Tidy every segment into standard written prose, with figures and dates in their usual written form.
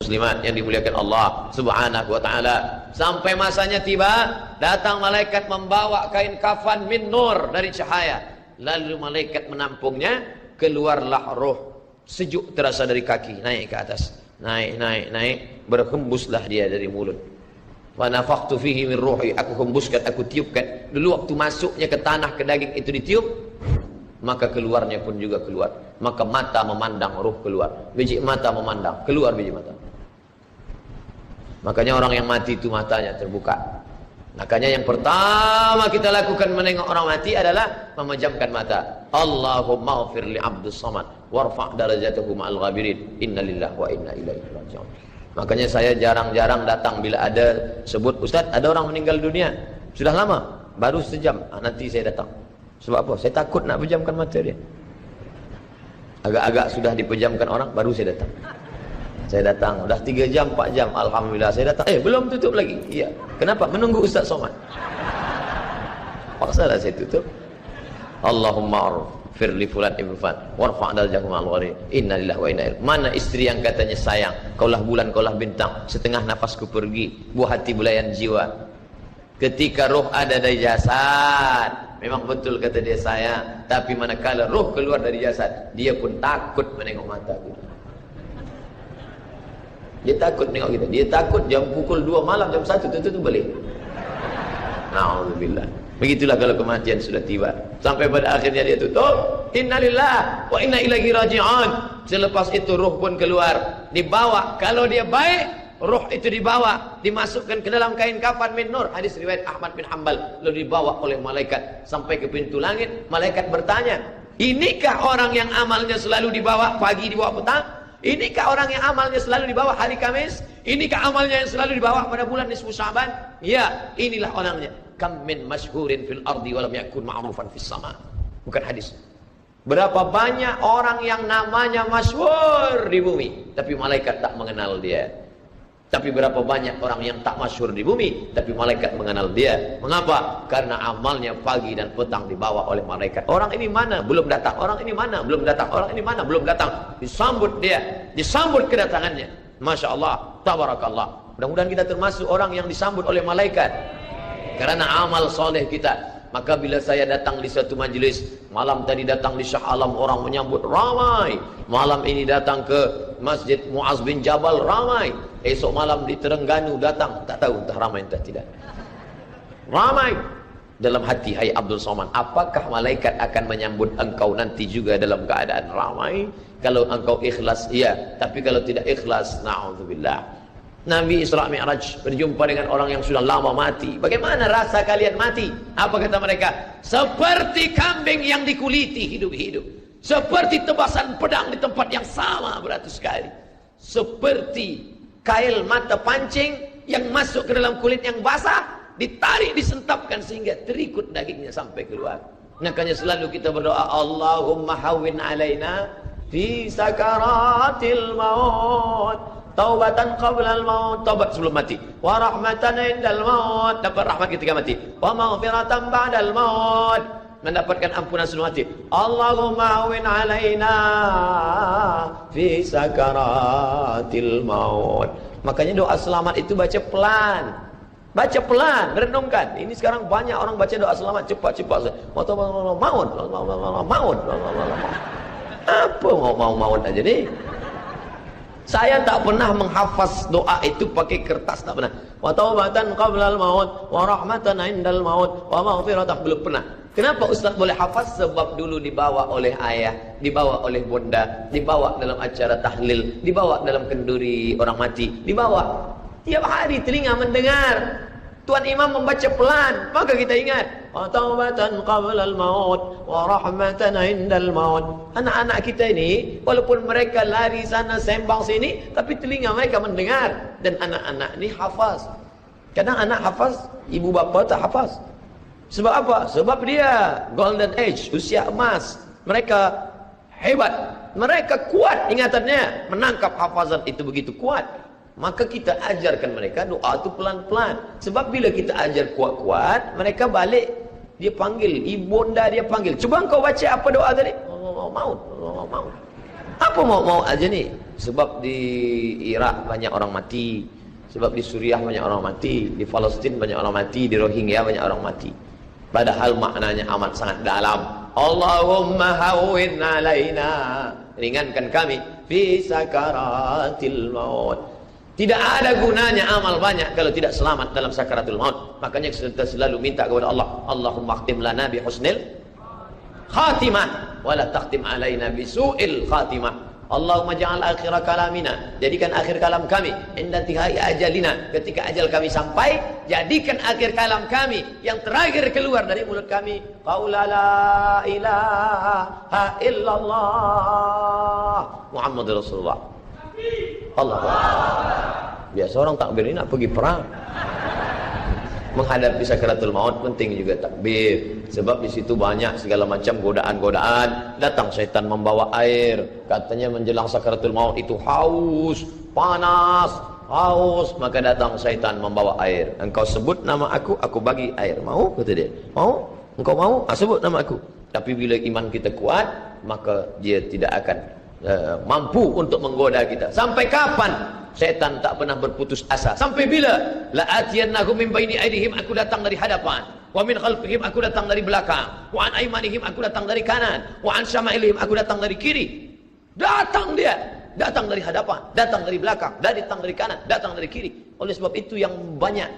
Muslimat yang dimuliakan Allah Subhanahu wa taala. Sampai masanya tiba, datang malaikat membawa kain kafan min nur, dari cahaya. Lalu malaikat menampungnya, keluarlah roh. Sejuk terasa dari kaki, naik ke atas. Naik, berhembuslah dia dari mulut. Wa nafakhtu fihi min ruhi, aku hembuskan, aku tiupkan. Dulu waktu masuknya ke tanah, ke daging itu ditiup, maka keluarnya pun juga keluar. Maka mata memandang, ruh keluar. Biji mata memandang, keluar biji mata. Makanya orang yang mati itu matanya terbuka. Makanya yang pertama kita lakukan menengok orang mati adalah memejamkan mata. Allahumma ghfir li abdus samad warfa' darajatahu ma'al ghabirin. Innalillahi wa inna ilaihi raji'un. Makanya saya jarang-jarang datang bila ada sebut, Ustaz ada orang meninggal dunia. Sudah lama, baru sejam, nanti saya datang. Sebab apa? Saya takut nak pejamkan mata dia. Agak-agak sudah dipejamkan orang, baru saya datang. Saya datang, udah 3 jam, 4 jam, alhamdulillah saya datang. Belum tutup lagi. Iya. Kenapa? Menunggu Ustaz Somad. Paksalah saya tutup. Allahumma ighfir li fulan ibn fulan warfa' darajatahu ma'al ghabirin. Innalillahi wa inna ilaihi. Mana istri yang katanya sayang, kaulah bulan, kaulah bintang, setengah nafasku pergi, buah hati belayan jiwa. Ketika roh ada dari jasad, memang betul kata dia sayang, tapi manakala roh keluar dari jasad, dia pun takut menengok mata kita. Dia takut tengok kita. Dia takut jam pukul 2 malam, jam 1 tutup balik. Na'udzubillah. Begitulah kalau kematian sudah tiba. Sampai pada akhirnya dia tutup. Innalillah wa inna ilaihi raji'un. Selepas itu roh pun keluar. Dibawa. Kalau dia baik, roh itu dibawa. Dimasukkan ke dalam kain kafan min nur. Hadis riwayat Ahmad bin Hanbal. Lalu dibawa oleh malaikat. Sampai ke pintu langit. Malaikat bertanya, inikah orang yang amalnya selalu dibawa pagi, dibawa petang? Inikah orang yang amalnya selalu dibawa hari Kamis? Inikah amalnya yang selalu dibawa pada bulan nisfu Sya'ban? Ya, inilah orangnya. Kam min masyhurin fil ardi wa lam yakun ma'rufan fis sama. Bukan hadis. Berapa banyak orang yang namanya masyhur di bumi, tapi malaikat tak mengenal dia. Tapi berapa banyak orang yang tak masyhur di bumi, tapi malaikat mengenal dia. Mengapa? Karena amalnya pagi dan petang dibawa oleh malaikat. Orang ini mana? Belum datang. Orang ini mana? Belum datang. Orang ini mana? Belum datang. Disambut dia. Disambut kedatangannya. Masya Allah. Tabarakallah. Mudah-mudahan kita termasuk orang yang disambut oleh malaikat. Karena amal soleh kita. Maka bila saya datang di suatu majlis, malam tadi datang di Shah Alam, orang menyambut ramai. Malam ini datang ke Masjid Muaz bin Jabal, ramai. Esok malam di Terengganu datang, tak tahu entah ramai entah tidak. Ramai. Dalam hati, hai Abdul Somad, apakah malaikat akan menyambut engkau nanti juga dalam keadaan ramai? Kalau engkau ikhlas, iya. Tapi kalau tidak ikhlas, na'udzubillah. Nabi Isra Mi'raj berjumpa dengan orang yang sudah lama mati. Bagaimana rasa kalian mati? Apa kata mereka? Seperti kambing yang dikuliti hidup-hidup. Seperti tebasan pedang di tempat yang sama beratus kali. Seperti kail mata pancing yang masuk ke dalam kulit yang basah, ditarik, disentapkan sehingga terikut dagingnya sampai keluar. Makanya selalu kita berdoa, Allahumma hawwin alaina fi sakaratil maut. Taubatan qabla al-maut, taubat sebelum mati. Wa rahmatan indal maut, dapat rahmat ketika mati. Wa maghfiratan ba'dal maut, mendapatkan ampunan sebelum mati. Allahumma hawwin alaina fi sakaratil maut. Makanya doa selamat itu baca pelan. Baca pelan, renungkan. Ini sekarang banyak orang baca doa selamat cepat-cepat. Maut. Apa mau aja nih? Saya tak pernah menghafaz doa itu pakai kertas, tak pernah. Wa taubatan qablal maut, wa rahmatan indal maut, wa maghfiratan, belum pernah. Kenapa Ustaz boleh hafaz? Sebab dulu dibawa oleh ayah, dibawa oleh bunda, dibawa dalam acara tahlil, dibawa dalam kenduri orang mati, dibawa. Tiap hari telinga mendengar. Tuan Imam membaca pelan, maka kita ingat. Wa taubatan qablal maut, wa rahmatan indal maut. Anak-anak kita ini, walaupun mereka lari sana sembang sini, tapi telinga mereka mendengar. Dan anak-anak ini hafaz. Kadang anak hafaz, ibu bapa tak hafaz. Sebab apa? Sebab dia golden age, usia emas. Mereka hebat, mereka kuat ingatannya, menangkap hafazan itu begitu kuat. Maka kita ajarkan mereka doa itu pelan-pelan. Sebab bila kita ajar kuat-kuat, mereka balik, dia panggil, ibunda dia panggil. Cuba engkau baca apa doa tadi? Maut. Apa mau aja nih? Sebab di Irak banyak orang mati, sebab di Suriah banyak orang mati, di Palestina banyak orang mati, di Rohingya banyak orang mati. Padahal maknanya amat sangat dalam. Allahumma hawwin alaina, ringankan kami fi sakaratil maut. Tidak ada gunanya amal banyak kalau tidak selamat dalam sakaratul maut. Makanya kita selalu minta kepada Allah, Allahumma khtim lana bi husnil khatimah wa la takhtim alaina bi su'il khatimah. Allahumma ja'al akhir kalamina, jadikan akhir kalam kami inda tihai ajalina, ketika ajal kami sampai, jadikan akhir kalam kami yang terakhir keluar dari mulut kami qaula la ilaha illallah Muhammadur Rasulullah. Allah. Biasa orang takbir ini nak pergi perang. Menghadapi sakaratul maut penting juga takbir, sebab di situ banyak segala macam godaan-godaan. Datang syaitan membawa air, katanya menjelang sakaratul maut itu haus, panas, haus, maka datang syaitan membawa air. Engkau sebut nama aku bagi air. Mau? Kata dia. Mau? Engkau mau? Sebut nama aku. Tapi bila iman kita kuat, maka dia tidak akan mampu untuk menggoda kita. Sampai kapan setan tak pernah berputus asa? Sampai bila? La atiyannahum min baini aydihim, aku datang dari hadapan, wa min khalfihim, aku datang dari belakang, wa an aymanihim, aku datang dari kanan, wa an syama'ilihim, aku datang dari kiri. Datang dia, datang dari hadapan, datang dari belakang, datang dari kanan, datang dari kiri. Oleh sebab itu yang banyak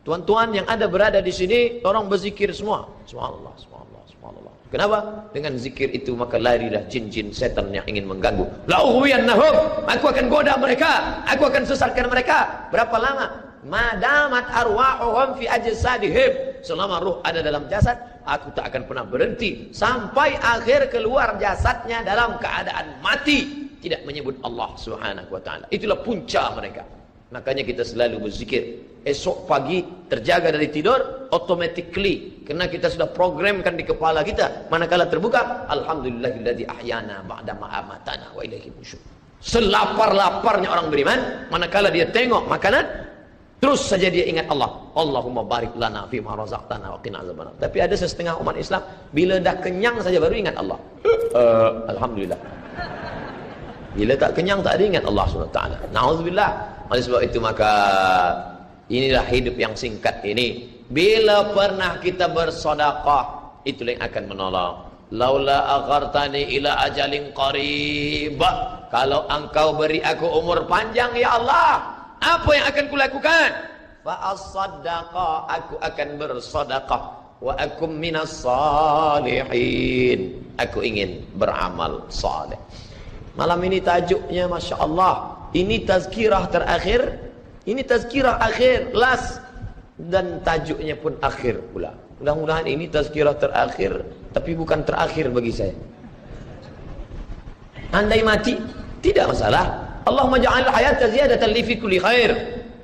tuan-tuan yang ada berada di sini, orang berzikir semua. Subhanallah, subhanallah, subhanallah. Kenapa? Dengan zikir itu maka larilah jin-jin setan yang ingin mengganggu. La ughwiyannahum, aku akan goda mereka, aku akan sesatkan mereka. Berapa lama? Madamat arwahuhum fi ajsadihim, selama ruh ada dalam jasad, aku tak akan pernah berhenti sampai akhir keluar jasadnya dalam keadaan mati, tidak menyebut Allah Subhanahu wa taala. Itulah punca mereka. Makanya kita selalu berzikir. Esok pagi terjaga dari tidur automatically, karena kita sudah programkan di kepala kita. Manakala terbuka, alhamdulillahilladzi ahyana ba'da ma amatana wa ilaihi nusyur. Selapar-laparnya orang beriman, manakala dia tengok makanan, terus saja dia ingat Allah. Allahumma barik lana fi ma razaqtana wa qina azabannar. Tapi ada setengah umat Islam, bila dah kenyang saja baru ingat Allah. Alhamdulillah. Bila tak kenyang tak ada ingat Allah SWT. Na'udzubillah. Oleh sebab itu maka inilah hidup yang singkat ini. Bila pernah kita bersedekah, itulah yang akan menolong. Laula aghartani ila ajalin qarib, kalau engkau beri aku umur panjang ya Allah, apa yang akan kulakukan? Fa as-sadaqah, aku akan bersedekah. Wa akum minas salihin, aku ingin beramal saleh. Malam ini tajuknya Masya Allah, ini tazkirah terakhir, ini tazkirah akhir, last, dan tajuknya pun akhir pula. Mudah-mudahan ini tazkirah terakhir, tapi bukan terakhir bagi saya. Andai mati, tidak masalah. Allahumma ja'al hayata ziyadatan li fi kulli khair.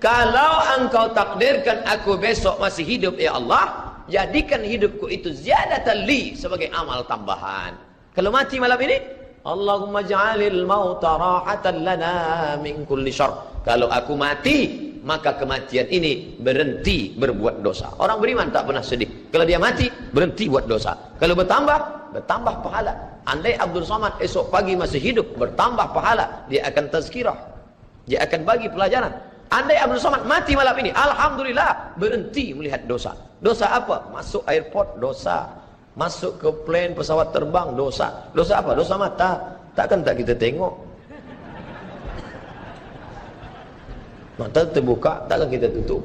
Kalau engkau takdirkan aku besok masih hidup ya Allah, jadikan hidupku itu ziyadatan li, sebagai amal tambahan. Kalau mati malam ini, Allahumma ja'alil mauta rahatan lana min kulli syarr. Kalau aku mati, maka kematian ini berhenti berbuat dosa. Orang beriman tak pernah sedih. Kalau dia mati, berhenti buat dosa. Kalau bertambah pahala. Andai Abdul Somad esok pagi masih hidup, bertambah pahala. Dia akan tazkirah, dia akan bagi pelajaran. Andai Abdul Somad mati malam ini, alhamdulillah, berhenti melihat dosa. Dosa apa? Masuk airport, dosa. Masuk ke plane pesawat terbang, dosa. Dosa apa? Dosa mata. Takkan tak kita tengok. Mata terbuka, takkan kita tutup.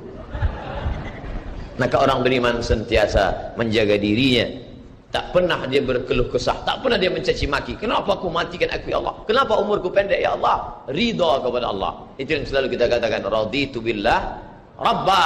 Maka orang beriman sentiasa menjaga dirinya. Tak pernah dia berkeluh kesah, tak pernah dia mencaci maki. Kenapa aku matikan aku ya Allah? Kenapa umurku pendek ya Allah? Ridha kepada Allah. Itu yang selalu kita katakan, raditu billah rabba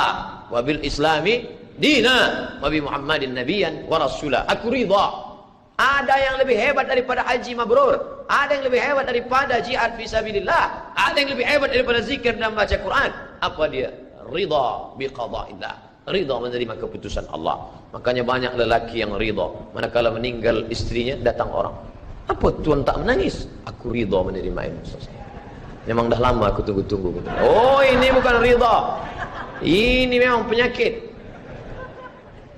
wa bil islami dina wa bi Muhammadin nabiyyan wa rasula. Aku ridha. Ada yang lebih hebat daripada haji mabrur, ada yang lebih hebat daripada jihad fisabilillah, ada yang lebih hebat daripada zikir dan baca Quran. Apa dia? Ridha bi qada'illah, ridha menerima keputusan Allah. Makanya banyak lelaki yang ridha manakala meninggal istrinya, datang orang, apa tuan tak menangis? Aku ridha menerima ini. Memang dah lama aku tunggu-tunggu. Oh, ini bukan ridha, ini memang penyakit.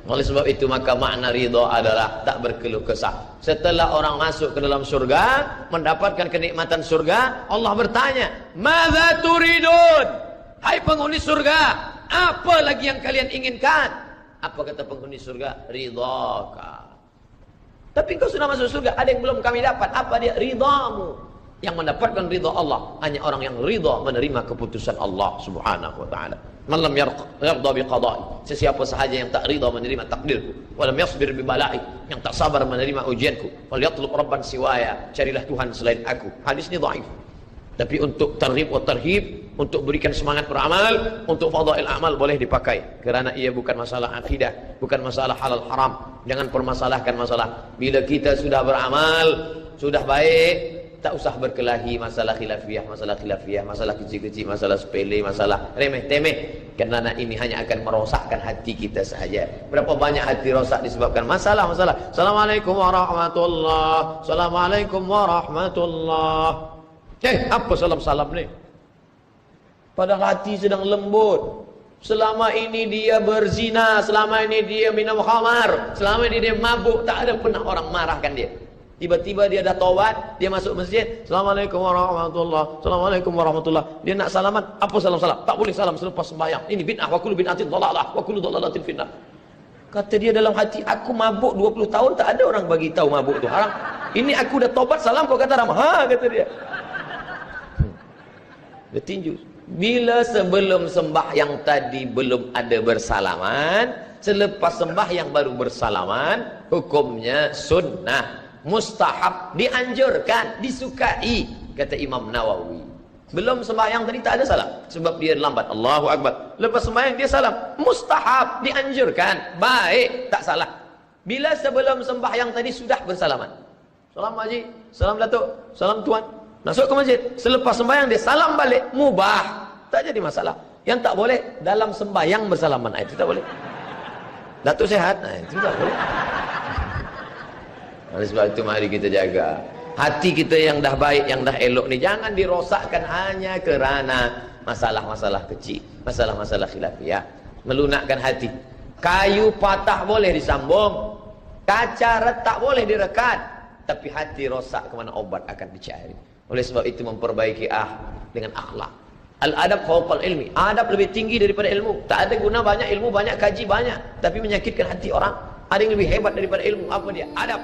Oleh sebab itu maka makna ridha adalah tak berkeluh kesah. Setelah orang masuk ke dalam surga, mendapatkan kenikmatan surga, Allah bertanya, "Madza turidun?" Hai penghuni surga, apa lagi yang kalian inginkan? Apa kata penghuni surga? Ridhaka. Tapi kau sudah masuk surga, ada yang belum kami dapat. Apa dia? Ridhamu. Yang mendapatkan ridha Allah hanya orang yang ridha menerima keputusan Allah Subhanahu wa taala. Man lam yarda bi qada'i, sesiapa sahaja yang tak ridha menerima takdirku, wa lam yasbir bi bala'i, yang tak sabar menerima ujianku, falyatlub rabban siwaya, carilah Tuhan selain aku. Hadis ini dhaif. Tapi untuk targhib wa tarhib, untuk berikan semangat beramal, untuk fadail amal boleh dipakai, kerana ia bukan masalah akidah, bukan masalah halal haram. Jangan permasalahkan masalah. Bila kita sudah beramal, sudah baik, tak usah berkelahi masalah khilafiyah, masalah kecil-kecil, masalah sepele, masalah remeh-temeh, kerana ini hanya akan merosakkan hati kita sahaja. Berapa banyak hati rosak disebabkan masalah-masalah. Assalamualaikum warahmatullahi, Assalamualaikum warahmatullahi. Apa salam-salam ni? Padahal hati sedang lembut. Selama ini dia berzina, selama ini dia minum khamar, selama ini dia mabuk, tak ada pernah orang marahkan dia. Tiba-tiba dia dah taubat, dia masuk masjid, Assalamualaikum warahmatullahi, Assalamualaikum warahmatullahi. Dia nak salaman, apa salam-salam? Tak boleh salam selepas sembahyang. Ini bid'ah, wa kullu bid'atin dhalalah, wa kullu dhalalatin finnar. Kata dia dalam hati, aku mabuk 20 tahun, tak ada orang bagi tahu mabuk tu haram. Ini aku dah taubat, salam kau kata haram. Ha, kata dia. Dia tinju. Bila sebelum sembahyang tadi belum ada bersalaman, selepas sembahyang baru bersalaman, hukumnya sunnah, mustahab, dianjurkan, disukai, kata Imam Nawawi. Belum sembahyang tadi tak ada salam, sebab dia lambat. Allahu Akbar. Lepas sembahyang dia salam, mustahab, dianjurkan, baik, tak salah. Bila sebelum sembahyang tadi sudah bersalaman, salam Haji, salam Datuk, salam Tuan, masuk ke masjid, selepas sembahyang dia salam balik, mubah, tak jadi masalah. Yang tak boleh dalam sembahyang bersalaman, itu tak boleh. Datuk sehat, itu tak boleh. Oleh sebab itu mari kita jaga hati kita yang dah baik, yang dah elok ni, jangan dirosakkan hanya kerana masalah-masalah kecil, masalah-masalah khilafiyah. Melunakkan hati. Kayu patah boleh disambung, kaca retak boleh direkat, tapi hati rosak, kemana obat akan dicari. Oleh sebab itu memperbaiki dengan akhlak. Al-adab fawqal ilmi. Adab lebih tinggi daripada ilmu. Tak ada guna banyak ilmu, banyak kaji banyak, tapi menyakitkan hati orang. Ada yang lebih hebat daripada ilmu. Apa dia? Adab.